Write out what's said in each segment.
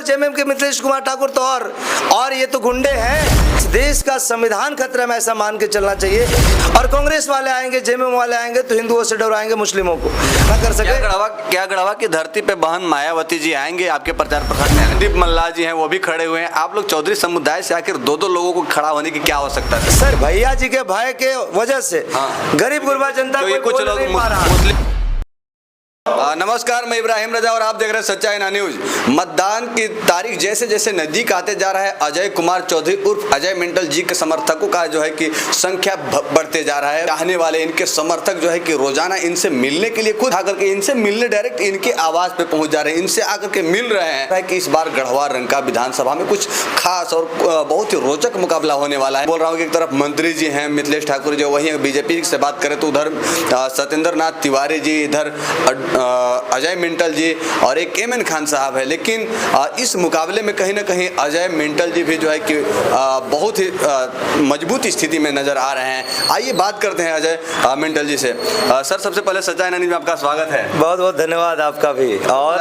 JMM के मिथिलेश कुमार ठाकुर तो और ये तो गुंडे हैं। देश का संविधान खतरे में, ऐसा मान के चलना चाहिए। और कांग्रेस वाले आएंगे, जेएमएम वाले आएंगे तो हिंदुओं से डराएंगे मुस्लिमों को, ना कर सके। क्या गढ़वा की धरती पे बहन मायावती जी आएंगे आपके प्रचार प्रसार में? रणदीप मल्लाह जी हैं, वो भी खड़े हुए हैं। आप लोग चौधरी समुदाय से आखिर दो लोगों को खड़ा होने की क्या आवश्यकता है? सर, भैया जी के भय के वजह से गरीब गुरबा जनता को कुछ लोग मुस्लिम। नमस्कार, मैं इब्राहिम रजा और आप देख रहे हैं सच्चाई ना न्यूज। मतदान की तारीख जैसे जैसे नजदीक आते जा रहा है, अजय कुमार चौधरी उर्फ अजय मिंटल जी के समर्थकों का जो है कि संख्या बढ़ते जा रहा है। चाहने वाले इनके समर्थक जो है कि रोजाना इनसे मिलने के लिए खुद आकर के इनसे मिलने डायरेक्ट इनके आवाज पे पहुंच जा रहे हैं, इनसे आकर के मिल रहे हैं कि इस बार गढ़वा रंका विधानसभा में कुछ खास और बहुत ही रोचक मुकाबला होने वाला है। बोल रहा हूँ कि एक तरफ मंत्री जी हैं मिथिलेश ठाकुर जी, वहीं बीजेपी से बात करें तो उधर सत्येंद्र नाथ तिवारी जी, इधर अजय मिंटल जी और एक एमएन खान साहब है। लेकिन इस मुकाबले में कहीं ना कहीं अजय मिंटल जी भी जो है कि बहुत ही मजबूत स्थिति में नजर आ रहे हैं। आइए बात करते हैं अजय मिंटल जी से। सर, सबसे पहले सच्चाई ना न्यूज़ में आपका स्वागत है। बहुत बहुत धन्यवाद आपका भी। और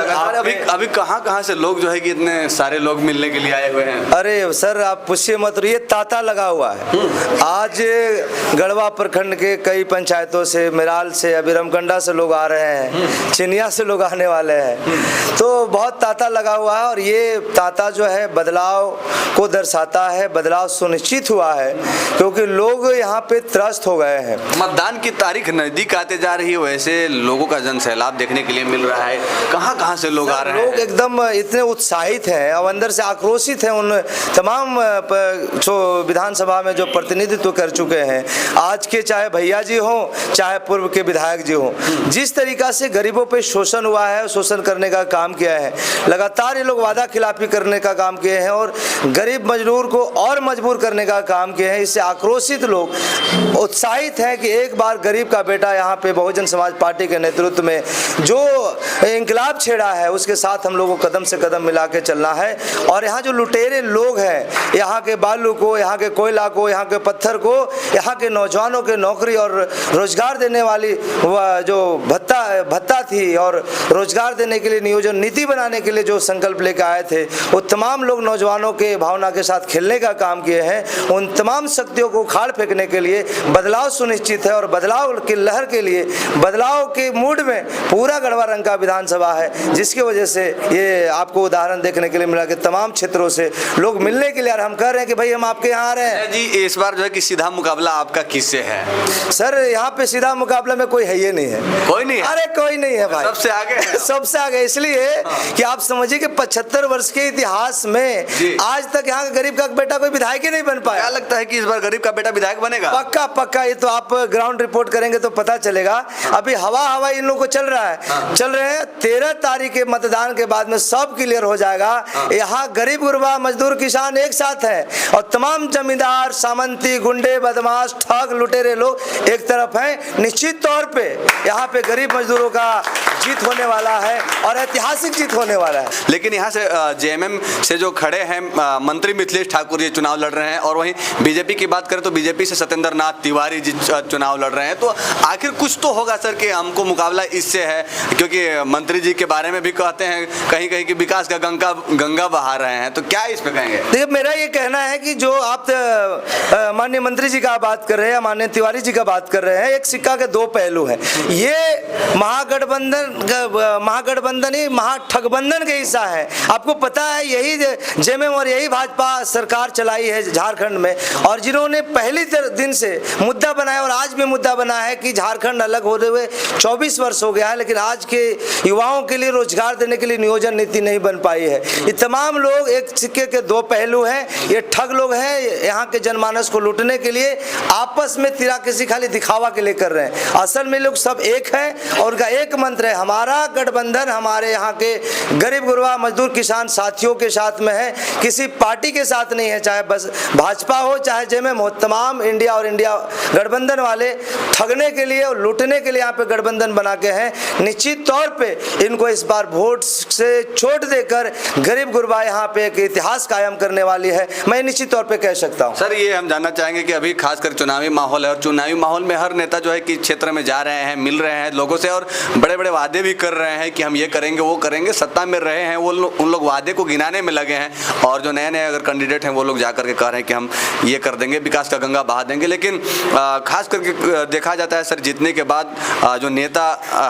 अभी कहाँ से लोग जो है कि इतने सारे लोग मिलने के लिए आए हुए हैं? अरे सर, आप पूछिए मत, ये तांता लगा हुआ है। आज गढ़वा प्रखंड के कई पंचायतों से, मिराल से, अभी रमकंडा से लोग आ रहे हैं, चिनिया से लोग आने वाले हैं। तो बहुत तांता लगा हुआ है और ये तांता जो है बदलाव को दर्शाता है। बदलाव सुनिश्चित हुआ है क्योंकि लोग यहाँ पे त्रस्त हो गए हैं। मतदान की तारीख नजदीक आते जा रही है, वैसे लोगों का जन सैलाब देखने के लिए मिल रहा है। कहाँ से लोग आ रहे हैं? लोग एकदम इतने उत्साहित हैं और अंदर से आक्रोशित हैं उन तमाम जो विधानसभा में जो प्रतिनिधित्व कर चुके हैं, आज के चाहे भैया जी हों चाहे पूर्व के विधायक जी हों, जिस तरीका से गरीबों पे शोषण हुआ है, शोषण करने का काम किया है। लगातार ये लोग वादा खिलाफी करने का काम किए हैं और गरीब मजदूर को और मजबूर करने का काम किए हैं। इससे आक्रोशित लोग उत्साहित हैं कि एक बार गरीब का बेटा यहाँ पे बहुजन समाज पार्टी के नेतृत्व में जो इंकलाब छेड़ा है उसके साथ हम लोगों को कदम से कदम मिला के चलना है। और यहाँ जो लुटेरे लोग हैं, यहाँ के बालू को, यहाँ के कोयला को, यहाँ के पत्थर को, यहाँ के नौजवानों के नौकरी और रोजगार देने वाली जो भत्ता थी और रोजगार देने के लिए नियोजन नीति बनाने के लिए जो संकल्प लेकर आए थे, वो तमाम लोग नौजवानों के भावना के साथ खेलने का काम किए हैं। उन तमाम शक्तियों को उखाड़ फेंकने के लिए बदलाव सुनिश्चित है और बदलाव की लहर के लिए, बदलाव के मूड में पूरा गढ़वा रंका विधानसभा है, जिसकी वजह से ये आपको उदाहरण देखने के लिए मिला कि तमाम क्षेत्रों से लोग मिलने के लिए हम कह रहे हैं कि भाई हम आपके यहाँ आ रहे हैं। जी, इस बार जो है कि सीधा मुकाबला आपका किससे है? सर, यहाँ पे सीधा मुकाबला में कोई है ही नहीं है। कोई नहीं है? अरे कोई नहीं है भाई, सबसे आगे सबसे आगे। इसलिए कि आप समझिए कि 75 वर्ष के इतिहास में आज तक यहाँ का गरीब का बेटा कोई विधायक ही नहीं बन पाया। क्या लगता है कि इस बार गरीब का बेटा विधायक बनेगा? पक्का। ये तो आप ग्राउंड रिपोर्ट करेंगे तो पता चलेगा। अभी हवा इन लोगों को चल रहा है, चल रहे हैं। 13 तारीख के मतदान के बाद में सब क्लियर हो जाएगा। यहाँ गरीब गुरबा मजदूर किसान एक साथ है और तमाम जमींदार, सामंती, गुंडे, बदमाश, ठग, लुटेरे लोग एक तरफ हैं। निश्चित तौर पे यहाँ पे गरीब मजदूरों का जीत होने वाला है और ऐतिहासिक जीत होने वाला है। लेकिन यहाँ से जेएमएम से जो खड़े हैं मंत्री मिथिलेश ठाकुर जी चुनाव लड़ रहे हैं और वहीं बीजेपी की बात करें तो बीजेपी से सत्येंद्र नाथ तिवारी जी चुनाव लड़ रहे हैं। तो आखिर कुछ तो होगा सर कि हमको मुकाबला इससे है, क्योंकि मंत्री जी के बारे में भी कहते हैं कहीं कहीं कि विकास का गंगा बहा रहे हैं। तो क्या इस पे कहेंगे? देखिए, मेरा ये कहना है कि जो आप माननीय मंत्री जी का बात कर रहे हैं, माननीय तिवारी जी का बात कर रहे हैं, एक सिक्का के दो पहलू हैं। ये महागठबंधन ही महाठगबंधन के हिस्सा है। आपको पता है यही जेएमएम और यही भाजपा सरकार चलाई है झारखंड में, और जिन्होंने पहले दिन से मुद्दा बनाया और आज भी मुद्दा बना है कि झारखंड अलग होते हुए 24 वर्ष हो गया है, लेकिन आज के युवाओं के लिए रोजगार देने के लिए नियोजन नीति नहीं बन पाई है। ये तमाम लोग एक सिक्के के दो पहलू हैं। ये ठग लोग हैं, यहाँ के जनमानस को लूटने के लिए आपस में तिराकिसी खाली दिखावा के लिए कर रहे हैं। असल में लोग सब एक हैं और उनका एक मंत्र है, हमारा गठबंधन हमारे यहाँ के गरीब गुरबा मजदूर किसान साथियों के साथ में है, किसी पार्टी के साथ नहीं है। चाहे बस भाजपा हो चाहे जेएमएम हो, तमाम इंडिया और इंडिया गठबंधन वाले ठगने के लिए और लूटने के लिए यहाँ पे गठबंधन बना के हैं। निश्चित तौर पे इनको इस बार वोट से छोड़ देकर गरीब गुरबा यहाँ पे एक इतिहास कायम करने वाली है, मैं निश्चित तौर पे कह सकता हूँ। सर, ये हम जानना चाहेंगे कि अभी खासकर चुनावी माहौल है और चुनावी माहौल में हर नेता जो है कि क्षेत्र में जा रहे हैं, मिल रहे हैं लोगों से और बड़े बड़े वादे वादे भी कर रहे हैं कि हम ये करेंगे वो करेंगे, सत्ता में रहे हैं वो लोग, उन लोग वादे को गिनाने में लगे हैं। और जो नए नए अगर कैंडिडेट हैं वो लोग जा करके कह रहे हैं कि हम ये कर देंगे, विकास का गंगा बहा देंगे। लेकिन खास करके देखा जाता है सर, जीतने के बाद जो नेता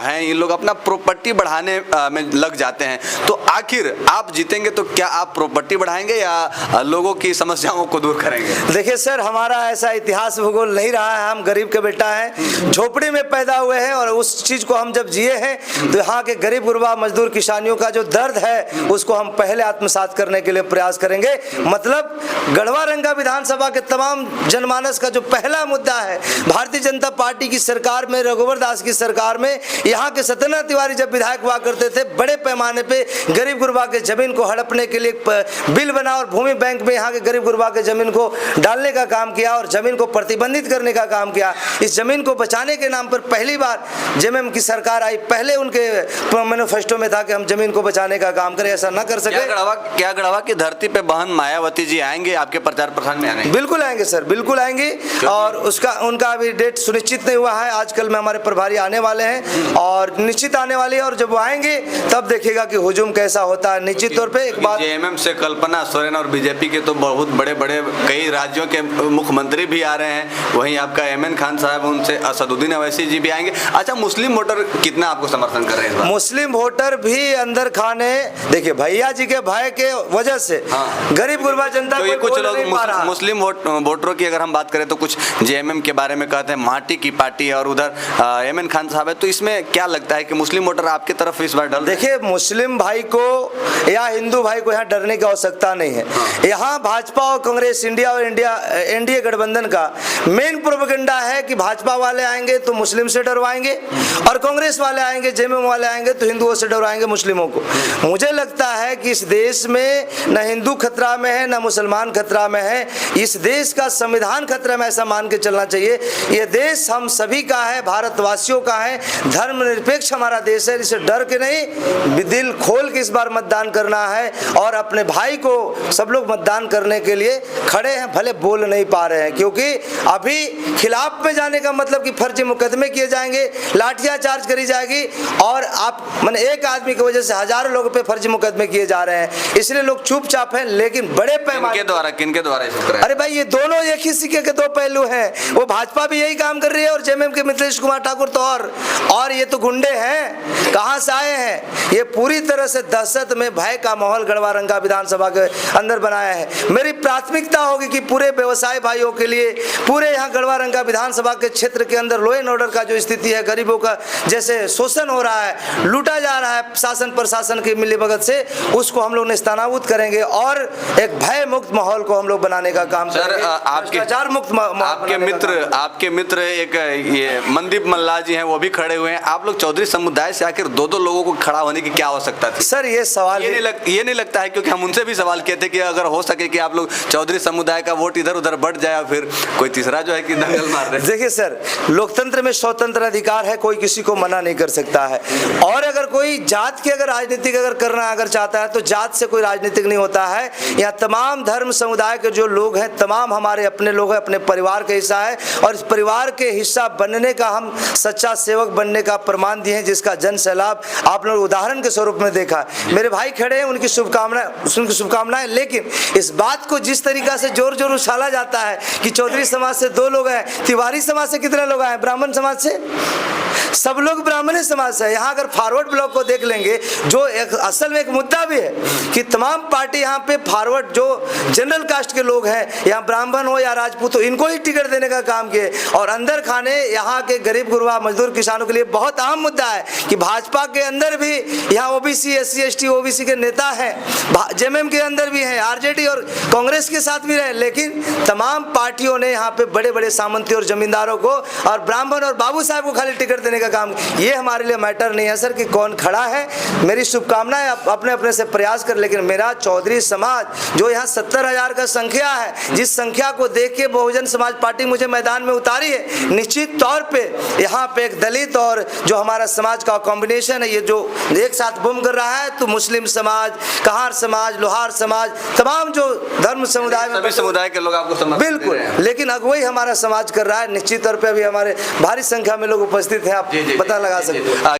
हैं इन लोग अपना प्रॉपर्टी बढ़ाने में लग जाते हैं। तो आखिर आप जीतेंगे तो क्या आप प्रॉपर्टी बढ़ाएंगे या लोगों की समस्याओं को दूर करेंगे? देखिए सर, हमारा ऐसा इतिहास भूगोल नहीं रहा है। हम गरीब के बेटा हैं, झोपड़ी में पैदा हुए हैं और उस चीज को हम जब जिए हैं तो यहाँ के गरीब गुरबा मजदूर किसानियों का जो दर्द है उसको हम पहले आत्मसात करने के लिए प्रयास करेंगे। मतलब गढ़वा रंगा विधानसभा के तमाम जनमानस का जो पहला मुद्दा है, भारतीय जनता पार्टी की सरकार में, रघुवर दास की सरकार में यहाँ के सत्येंद्र तिवारी जब विधायक हुआ करते थे, बड़े पैमाने पे गरीब गुरबा के जमीन को हड़पने के लिए बिल बना और भूमि बैंक में यहाँ के गरीब गुरबा के जमीन को डालने का काम किया और जमीन को प्रतिबंधित करने का काम किया। इस जमीन को बचाने के नाम पर पहली बार जेएमएम की सरकार आई, पहले उनके मैनिफेस्टो में था कि हम जमीन को बचाने का काम करें, ऐसा ना कर सके। क्या गढ़वा की धरती पे बहन मायावती जी आएंगे आपके प्रचार प्रसार में? आने बिल्कुल आएंगे सर, बिल्कुल आएंगे और उनका अभी डेट सुनिश्चित नहीं हुआ है। आजकल में हमारे प्रभारी आने वाले हैं और निश्चित आने वाले हैं और जब वो आएंगे तब देखिएगा कि हुजूम कैसा होता है। निश्चित तौर पे एक बात, जेएमएम से कल्पना सोरेन और बीजेपी के तो बहुत बड़े बड़े कई राज्यों के मुख्यमंत्री भी आ रहे हैं, वहीं आपका एमएन खान साहब, उनसे असदुद्दीन अवैसी जी भी आएंगे। अच्छा, मुस्लिम वोटर कितना आपको समर्थन कर रहे हैं? मुस्लिम वोटर भी अंदर खाने, देखिए भैया जी के भय के वजह से गरीब गुरबा जनता तो कुछ लोग मुस्लिम वोटरों की अगर हम बात करें तो कुछ जेएमएम के बारे में कहते हैं माटी की पार्टी और उधर एमएन खान साहब है, तो इसमें क्या लगता है कि मुस्लिम वोटर आपकी तरफ इस बार डर? देखिए, मुस्लिम भाई को या हिंदू भाई को यहाँ डरने की आवश्यकता नहीं है। यहाँ भाजपा और कांग्रेस इंडिया और एनडीए गठबंधन का मेन प्रोपेगेंडा है कि भाजपा वाले आएंगे तो मुस्लिम से डरवाएंगे और कांग्रेस वाले आएंगे, जेएमएम वाले आएंगे तो हिंदुओं से डरवाएंगे मुस्लिमों को। मुझे लगता है कि इस देश में न हिंदू खतरा में है न मुसलमान खतरा में है, इस देश का संविधान खतरा में, ऐसा मान के चलना चाहिए। ये देश हम सभी का है, भारतवासियों का है, धर्मनिरपेक्ष हमारा देश है। इसे डर के नहीं, दिल खोल के इस बार मतदान करना है और अपने भाई को सब लोग मतदान करने के लिए खड़े हैं, भले बोल नहीं पा रहे हैं क्योंकि अभी खिलाफ में जाने का मतलब कि फर्जी मुकदमे किए जाएंगे, लाठियां चार्ज करी जाएगी और आप मैंने एक आदमी की वजह से हजारों लोगों पे फर्जी मुकदमे किए जा रहे हैं, इसलिए लोग चुपचाप हैं। लेकिन बड़े पैमाने किनके द्वारा अरे भाई, ये दोनों एक ही सिक्के के दो पहलू हैं। वो भाजपा भी यही काम कर रही है और जेएमएम के मिथिलेश कुमार ठाकुर तो और ये तो गुंडे हैं, कहां से आए हैं? ये पूरी तरह से दहशत में भय का माहौल गढ़वा रंगा विधानसभा के अंदर बनाया है। मेरी प्राथमिकता होगी कि पूरे व्यवसाय भाइयों के लिए, पूरे यहाँ गढ़वा रंगा विधानसभा के क्षेत्र के अंदर लॉ एंड ऑर्डर का जो स्थिति है, गरीबों का जैसे शोषण हो रहा है, लूटा जा रहा है शासन प्रशासन की मिलीभगत से, उसको हम लोग नेस्तनाबूद करेंगे और एक भय मुक्त माहौल को हम लोग बनाने का काम करेंगे। भ्रष्टाचार मुक्त आपके मित्र एक ये मनदीप मल्लाह जी हैं, वो भी खड़े हुए हैं। आप लोग चौधरी समुदाय से आखिर दो लोगों को खड़ा होने की क्या आवश्यकता थी? सर, ये सवाल ये नहीं लगता है, क्योंकि हम उनसे भी सवाल किए थे कि अगर हो सके कि आप लोग चौधरी समुदाय का वोट इधर उधर बढ़ जाए, फिर कोई तीसरा जो है कि दंगल मार दे। देखिए सर, लोकतंत्र में स्वतंत्र अधिकार है, कोई किसी को मना नहीं कर सकता है। और अगर कोई जात की अगर राजनीतिक अगर करना अगर चाहता है तो जात से कोई राजनीतिक नहीं होता है। यहाँ तमाम धर्म समुदाय के जो लोग हैं, तमाम हमारे अपने लोग हैं, अपने परिवार का हिस्सा है और इस परिवार के हिस्सा बनने का हम सच्चा सेवक बनने का प्रमाण दिए हैं, जिसका जन सैलाब आप लोग उदाहरण के स्वरूप में देखा। मेरे भाई खड़े हैं, उनकी शुभकामनाएं। लेकिन इस बात को जिस तरीका से जोर जोर उछाला जाता है कि चौधरी समाज से 2 लोग हैं, तिवारी समाज से कितने लोग आए, ब्राह्मण समाज से सब लोग ब्राह्मण समाज से। यहाँ अगर फॉरवर्ड ब्लॉक को देख लेंगे, जो एक असल में एक मुद्दा भी है कि तमाम पार्टी यहाँ पे फॉरवर्ड जो जनरल कास्ट के लोग हैं, यहाँ ब्राह्मण हो या राजपूत हो, इनको ही टिकट देने का काम किए और अंदर खाने यहाँ के गरीब गुरबा मजदूर किसानों के लिए बहुत अहम मुद्दा है कि भाजपा के अंदर भी यहाँ ओबीसी SC ST ओबीसी के नेता हैं, जेएमएम के अंदर भी हैं, आरजेडी और कांग्रेस के साथ भी रहे, लेकिन तमाम पार्टियों ने यहाँ पे बड़े बड़े सामंती और जमींदारों को और ब्राह्मण और बाबू साहब को खाली टिकट देने का काम। ये हमारे लिए मैटर नहीं है सर कि कौन खड़ा है। मेरी शुभकामनाएं अपने अपने से प्रयास कर, लेकिन मेरा चौधरी समाज जो यहाँ 70,000 का संख्या है, जिस संख्या को देख के बहुजन समाज पार्टी मुझे मैदान में उतारी है, निश्चित तौर पे यहाँ पे एक दलित और जो हमारा समाज का कॉम्बिनेशन है, ये जो एक साथ बूम कर रहा है, तो मुस्लिम समाज, कहार समाज, लोहार समाज, तमाम जो धर्म समुदाय में सभी समुदाय के लोग आपको समर्थन बिल्कुल, लेकिन अगुवाई हमारा समाज कर रहा है। निश्चित तौर पे अभी हमारे भारी संख्या में लोग उपस्थित हैं, आप पता लगा सकते हैं।